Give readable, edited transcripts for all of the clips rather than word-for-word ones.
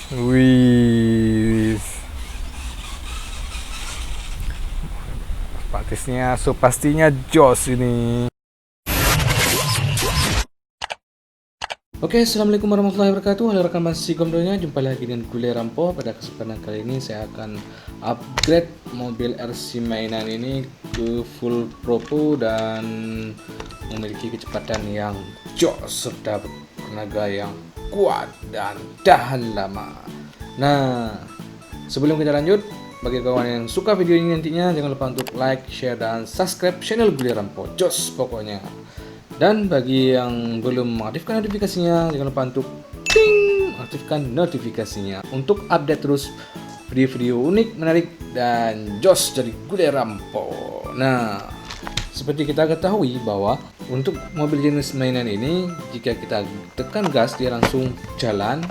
Wih, praktisnya so pastinya jos ini. Oke, assalamualaikum warahmatullahi wabarakatuh. Halo rekan Mas Sigomdonya, jumpa lagi dengan gue Rampo. Pada kesempatan kali ini saya akan upgrade mobil RC mainan ini ke full propo dan memiliki kecepatan yang jos serta tenaga yang kuat dan tahan lama. Nah, sebelum kita lanjut, bagi kawan yang suka video ini nantinya jangan lupa untuk like, share, dan subscribe channel gue Rampo. Jos pokoknya. Dan bagi yang belum mengaktifkan notifikasinya, jangan lupa untuk aktifkan notifikasinya untuk update terus video-video unik, menarik, dan jos dari Gude Rampo. Nah, seperti kita ketahui bahwa untuk mobil jenis mainan ini, jika kita tekan gas dia langsung jalan,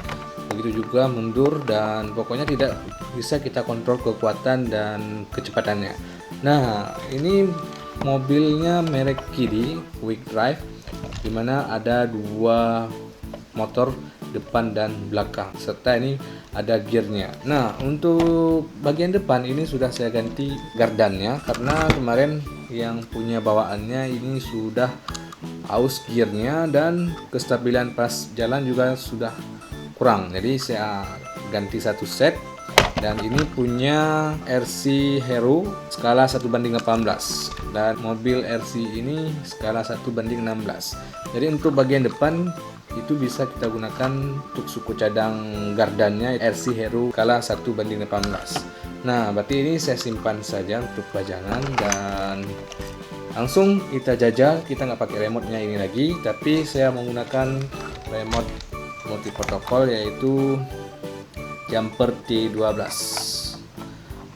begitu juga mundur, dan pokoknya tidak bisa kita kontrol kekuatan dan kecepatannya. Nah, ini mobilnya merek Kidi Quick Drive, dimana ada dua motor depan dan belakang, serta ini ada gearnya. Nah, untuk bagian depan ini sudah saya ganti gardannya karena kemarin yang punya bawaannya ini sudah aus gearnya dan kestabilan pas jalan juga sudah kurang, jadi saya ganti satu set. Dan ini punya RC Hero skala 1:18 dan mobil RC ini skala 1:16. Jadi untuk bagian depan itu bisa kita gunakan untuk suku cadang gardannya RC Hero skala 1:18. Nah, berarti ini saya simpan saja untuk pajangan dan langsung kita jajal. Kita nggak pakai remote-nya ini lagi, tapi saya menggunakan remote multi protokol yaitu jumper T12.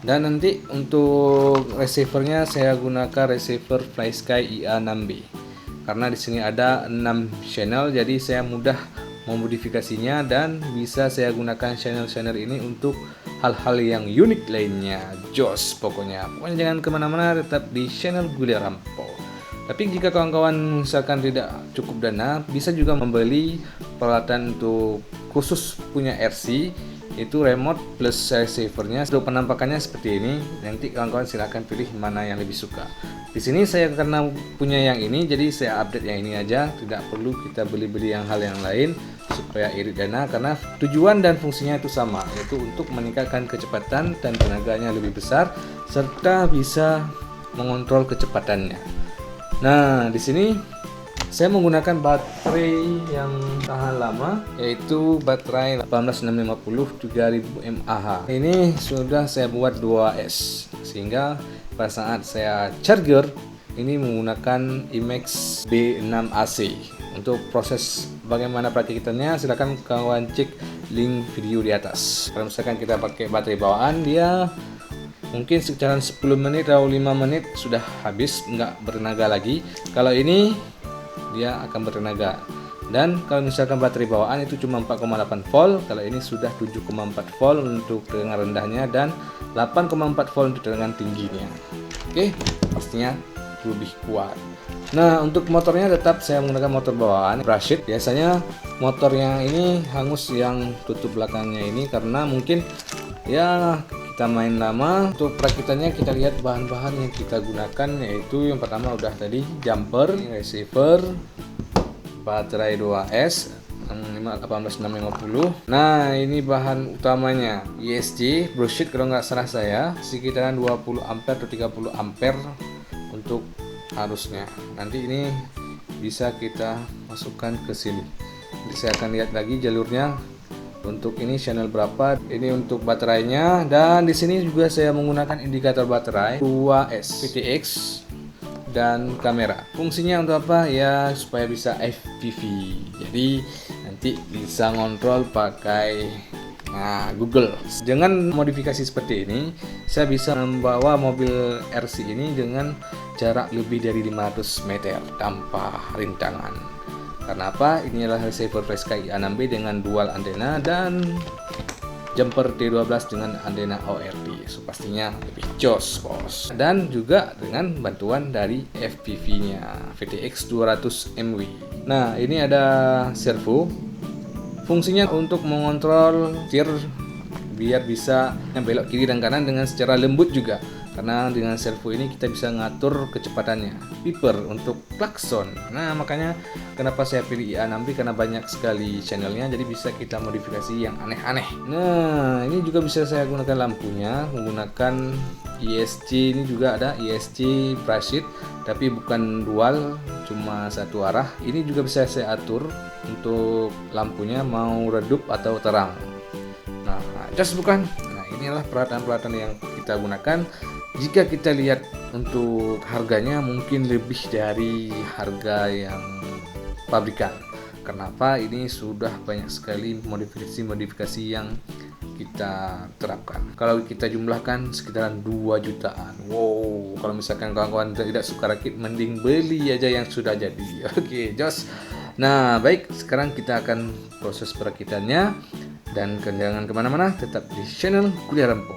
Dan nanti untuk receivernya saya gunakan receiver FlySky IA6B karena di sini ada 6 channel, jadi saya mudah memodifikasinya dan bisa saya gunakan channel-channel ini untuk hal-hal yang unik lainnya. Jos pokoknya jangan kemana-mana, tetap di channel Gude Rampo. Tapi jika kawan-kawan misalkan tidak cukup dana, bisa juga membeli peralatan untuk khusus punya RC, itu remote plus receivernya. Untuk penampakannya seperti ini, nanti kawan-kawan silahkan pilih mana yang lebih suka. Di sini saya karena punya yang ini, jadi saya update yang ini aja, tidak perlu kita beli-beli yang hal yang lain supaya irit dana, karena tujuan dan fungsinya itu sama, yaitu untuk meningkatkan kecepatan dan tenaganya lebih besar serta bisa mengontrol kecepatannya. Nah, di sini saya menggunakan baterai yang tahan lama, yaitu baterai 18650 3000 mAh. Ini sudah saya buat 2S, sehingga pada saat saya charger ini menggunakan IMEX B6AC. Untuk proses bagaimana perakitannya silakan kawan cek link video di atas. Kalau misalkan kita pakai baterai bawaan, dia mungkin sekitar 10 menit atau 5 menit sudah habis, nggak bertenaga lagi. Kalau ini dia akan bertenaga. Dan kalau misalkan baterai bawaan itu cuma 4,8 volt, kalau ini sudah 7,4 volt untuk tegangan rendahnya dan 8,4 volt untuk tegangan tingginya. Oke, pastinya lebih kuat. Nah, untuk motornya tetap saya menggunakan motor bawaan brushed. Biasanya motornya ini hangus yang tutup belakangnya ini karena mungkin ya kita main lama. Untuk perakitannya kita lihat bahan-bahan yang kita gunakan, yaitu yang pertama udah tadi jumper, receiver, baterai 2S 18650. Nah, ini bahan utamanya ESC brushed kalau nggak salah saya, sekitaran 20 ampere atau 30 ampere untuk arusnya. Nanti ini bisa kita masukkan ke sini. Jadi saya akan lihat lagi jalurnya. Untuk ini channel berapa, ini untuk baterainya, dan di sini juga saya menggunakan indikator baterai 2S VTX dan kamera. Fungsinya untuk apa? Ya supaya bisa FPV. Jadi nanti bisa ngontrol pakai Google. Dengan modifikasi seperti ini, saya bisa membawa mobil RC ini dengan jarak lebih dari 500 meter tanpa rintangan. Karena apa? Ini adalah receiver FlySky IA6B dengan dual antena dan jumper T12 dengan antena ORD. So, pastinya lebih jos, bos. Dan juga dengan bantuan dari FPV-nya VTX 200 MW. Nah, ini ada servo Fungsinya untuk mengontrol setir biar bisa belok kiri dan kanan dengan secara lembut juga. Karena dengan servo ini kita bisa ngatur kecepatannya. Beeper untuk klakson. Nah, makanya kenapa saya pilih IA60, karena banyak sekali channelnya, jadi bisa kita modifikasi yang aneh-aneh. Nah, ini juga bisa saya gunakan lampunya menggunakan ESC. Ini juga ada ESC brushed, tapi bukan dual, cuma satu arah. Ini juga bisa saya atur untuk lampunya mau redup atau terang. Nah, just bukan. Nah, inilah peralatan-peralatan yang kita gunakan. Jika kita lihat untuk harganya mungkin lebih dari harga yang pabrikan. Kenapa? Ini sudah banyak sekali modifikasi yang kita terapkan. Kalau kita jumlahkan sekitaran 2 jutaan. Wow, kalau misalkan kawan-kawan tidak suka rakit, mending beli aja yang sudah jadi. Oke, Jos. Nah, baik, sekarang kita akan proses perakitannya. Dan jangan kemana-mana, tetap di channel Kuliah Rempo.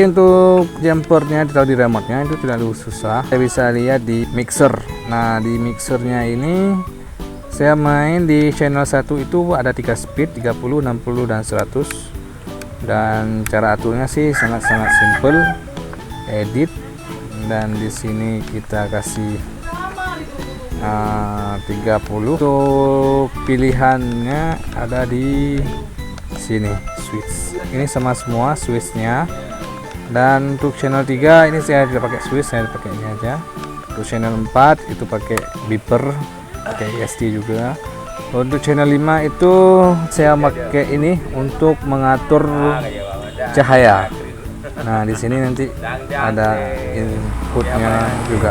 Oke, untuk jumpernya ditaruh di remote-nya itu tidak terlalu susah. Saya bisa lihat di mixer. Nah, di mixernya ini saya main di channel 1 itu ada 3 speed, 30, 60 dan 100. Dan cara aturnya sih sangat-sangat simple. Edit, dan di sini kita kasih 30. Untuk pilihannya ada di sini, switch. Ini sama semua switchnya. Dan untuk channel 3 ini saya tidak pakai switch, saya pakai ini aja. Untuk channel 4 itu pakai beeper, pakai ESC juga. Untuk channel 5 itu saya pakai ini untuk mengatur cahaya. Nah, di sini nanti ada inputnya juga.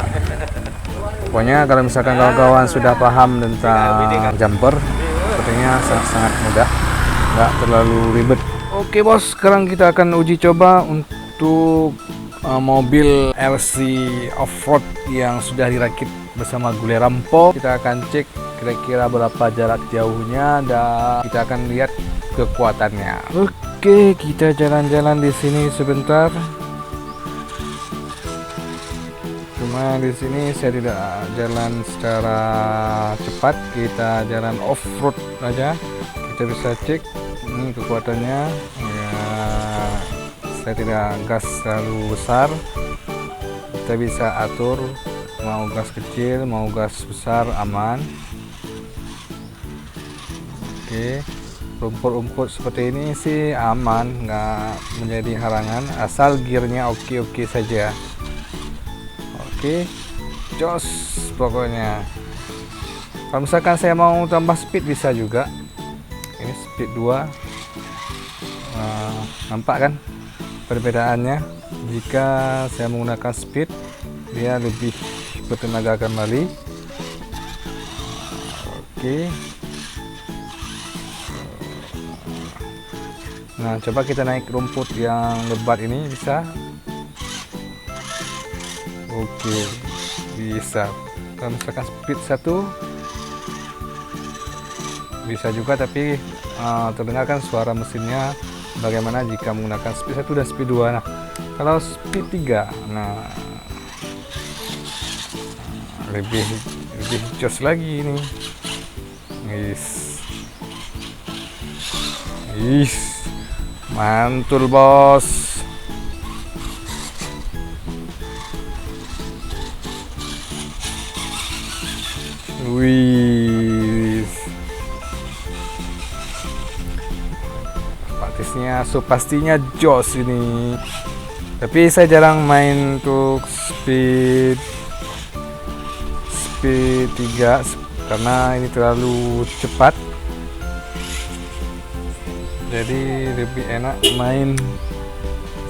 Pokoknya kalau misalkan kawan-kawan sudah paham tentang jumper, sepertinya sangat mudah, nggak terlalu ribet. Oke bos, sekarang kita akan uji coba untuk mobil RC off-road yang sudah dirakit bersama Kuliah Rempo. Kita akan cek kira-kira berapa jarak jauhnya dan kita akan lihat kekuatannya. Oke, kita jalan-jalan di sini sebentar. Cuma di sini saya tidak jalan secara cepat, kita jalan off-road aja. Kita bisa cek ini kekuatannya. Ya, saya tidak gas terlalu besar. Kita bisa atur mau gas kecil, mau gas besar, aman. Oke, rumput-rumput seperti ini sih aman, nggak menjadi halangan asal gearnya oke-oke saja. Oke, jos pokoknya. Kalau misalkan saya mau tambah speed bisa juga. Ini speed 2. Nampak kan perbedaannya? Jika saya menggunakan speed, dia lebih bertenaga kembali. Oke. Nah, coba kita naik rumput yang lebat ini, bisa? Oke, bisa. Kalau misalkan speed 1 bisa juga, tapi terdengarkan suara mesinnya bagaimana jika menggunakan speed 1 dan speed 2. Nah, kalau speed 3, nah lebih jos lagi ini. Mantul bos. Wih, pastinya jos ini. Tapi saya jarang main untuk speed 3 karena ini terlalu cepat. Jadi lebih enak main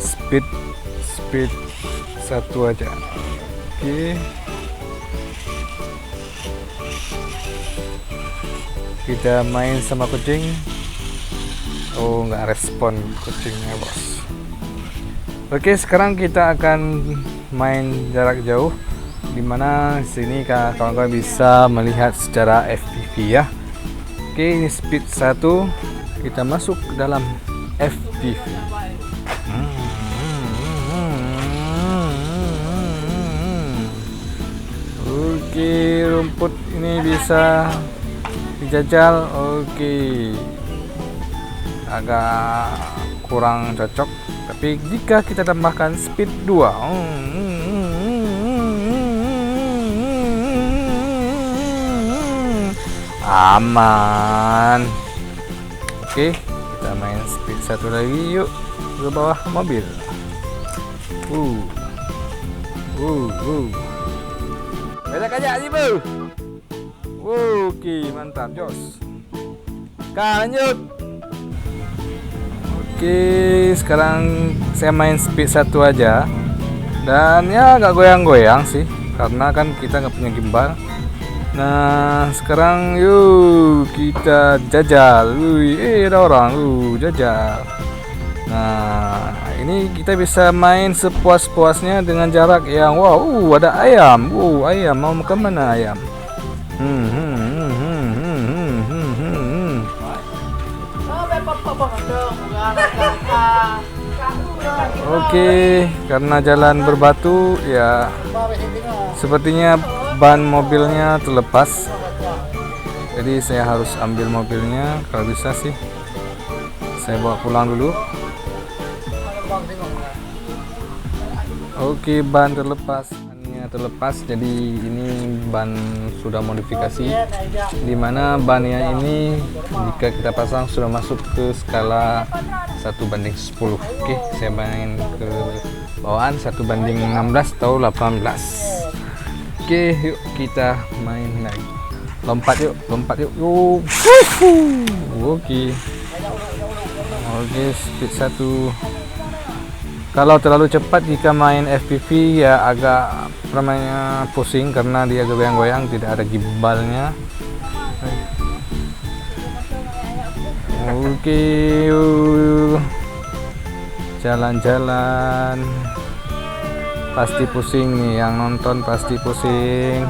speed 1 aja. Oke. Kita main sama kucing. Oh, nggak respon kucingnya bos. Oke, sekarang kita akan main jarak jauh, dimana sini kawan-kawan bisa melihat secara FPV ya. Oke, ini speed 1, kita masuk ke dalam FPV. Oke, rumput ini bisa dijajal. Oke, agak kurang cocok, tapi jika kita tambahkan speed 2, aman. Oke, kita main speed 1 lagi yuk, ke bawah mobil. Banyak aja nih bu. Oke, mantap jos. Lanjut. Oke, sekarang saya main speed 1 aja, dan ya agak goyang-goyang sih karena kan kita nggak punya gimbal. Nah, sekarang yuk kita jajal. Ada orang jajal. Nah, ini kita bisa main sepuas-puasnya dengan jarak yang ada ayam. Ayam mau makan mana ayam? Oke, karena jalan berbatu ya, sepertinya ban mobilnya terlepas, jadi saya harus ambil mobilnya. Kalau bisa sih saya bawa pulang dulu. Oke, ban terlepas, jadi ini ban sudah modifikasi, dimana bannya ini jika kita pasang sudah masuk ke skala 1:10. Oke, saya main ke bawaan 1:16 atau 18. Oke, yuk kita main lagi. Lompat yuk. Oke, speed 1. Kalau terlalu cepat jika main FPV ya agak pusing karena dia goyang-goyang, tidak ada gimbalnya. Oke, jalan-jalan. Pasti pusing nih, yang nonton pasti pusing.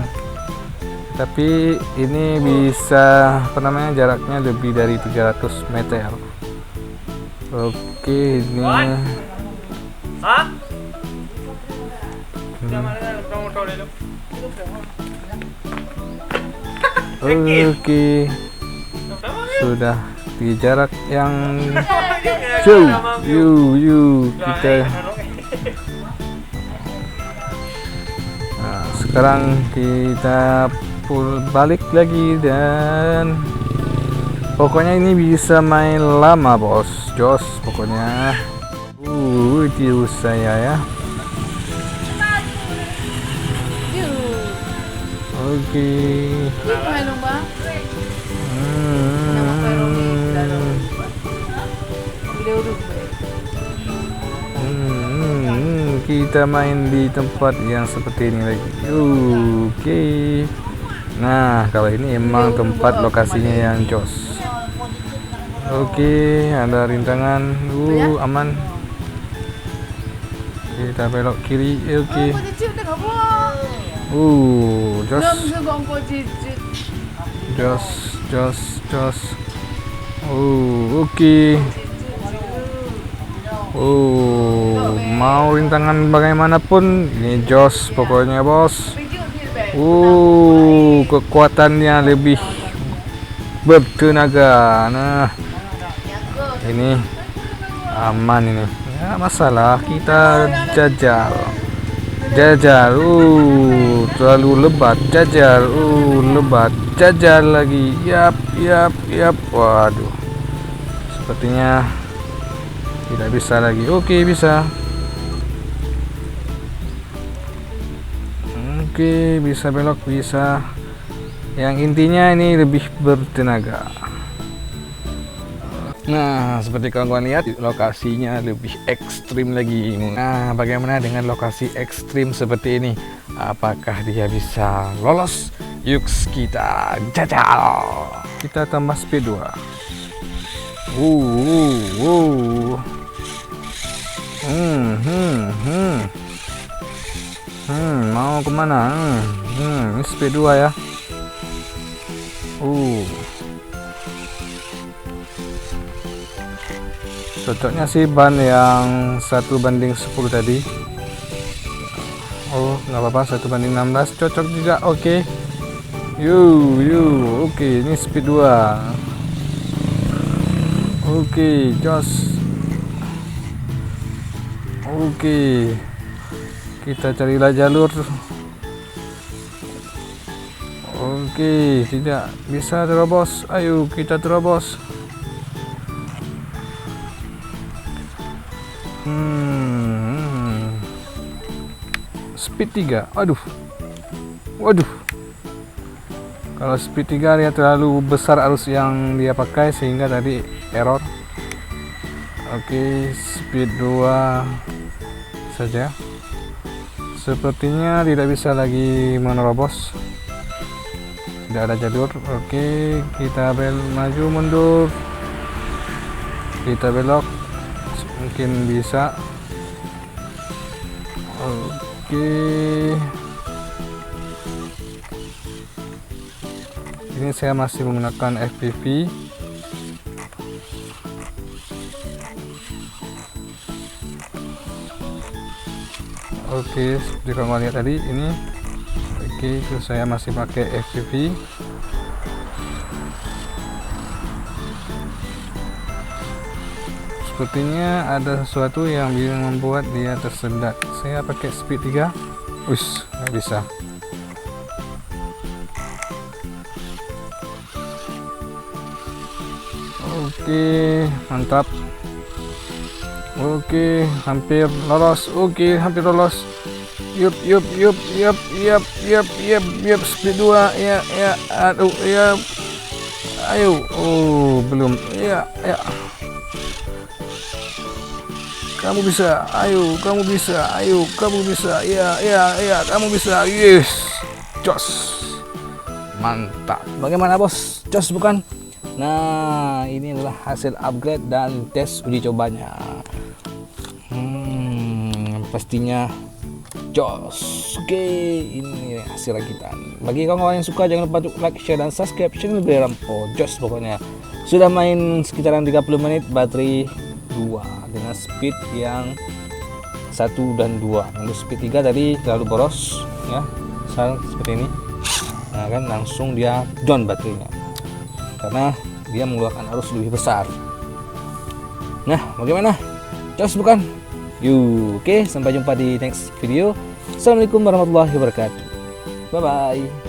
Tapi ini bisa jaraknya lebih dari 300 meter. Oke, ini Oke, sudah di jarak yang jauh. Kita sekarang kita balik lagi, dan pokoknya ini bisa main lama bos, jos pokoknya. Itu saya ya. Oke. Kita main di tempat yang seperti ini lagi. Oke. Nah, kalau ini emang tempat lokasinya yang jos. Oke, ada rintangan. Aman. Kita belok kiri. Oke. Jos. Jos. Oke. Mau rintangan bagaimanapun, ini jos pokoknya bos. Kekuatannya lebih bertenaga. Nah, ini aman ini. Ya masalah kita jajal. Terlalu lebat. Lebat. Jajal lagi. Yap. Waduh. Sepertinya tidak bisa lagi. Oke, bisa. Oke, bisa belok, bisa. Yang intinya ini lebih bertenaga. Nah, seperti kawan-kawan lihat, lokasinya lebih ekstrim lagi. Nah, bagaimana dengan lokasi ekstrim seperti ini? Apakah dia bisa lolos? Yuk kita jajal. Kita tambah speed 2. Mau kemana? Ini speed 2 ya. Cocoknya sih ban yang 1:10 tadi. Nggak apa-apa, 1:16 cocok juga. Oke. Oke, ini speed 2. Oke, jos. Oke. Kita carilah jalur. Oke, tidak bisa terobos. Ayo kita terobos. Speed 3. Waduh. Kalau speed 3 dia terlalu besar arus yang dia pakai sehingga tadi error. Oke, speed 2 saja. Sepertinya tidak bisa lagi menerobos. Tidak ada jalur. Oke, kita maju mundur. Kita belok. Mungkin bisa. Oke. Ini saya masih menggunakan FPV. Oke, seperti kamu lihat tadi ini. Oke, itu saya masih pakai FPV. Sepertinya ada sesuatu yang membuat dia tersendat. Saya pakai speed 3. Nggak bisa. Oke, mantap. Oke, hampir lolos. Hampir lolos. Yup, speed 2. Ya. Ayo. Belum. Ya. Kamu bisa. Kamu bisa. Ya, kamu bisa. Yes. Jos. Mantap. Bagaimana, bos? Jos bukan? Nah, ini adalah hasil upgrade dan tes uji cobanya. Pastinya jos. Oke, ini hasil rakitan. Bagi kawan-kawan yang suka, jangan lupa untuk like, share, dan subscribe channel Gule Rampo. Jos pokoknya. Sudah main sekitaran 30 menit, baterai 2 dengan speed yang 1 dan 2. Untuk speed 3 tadi terlalu boros ya. Seperti ini. Nah, kan langsung dia down baterainya. Karena dia mengeluarkan arus lebih besar. Nah, bagaimana? Jos bukan? Oke, sampai jumpa di next video. Assalamualaikum warahmatullahi wabarakatuh. Bye bye.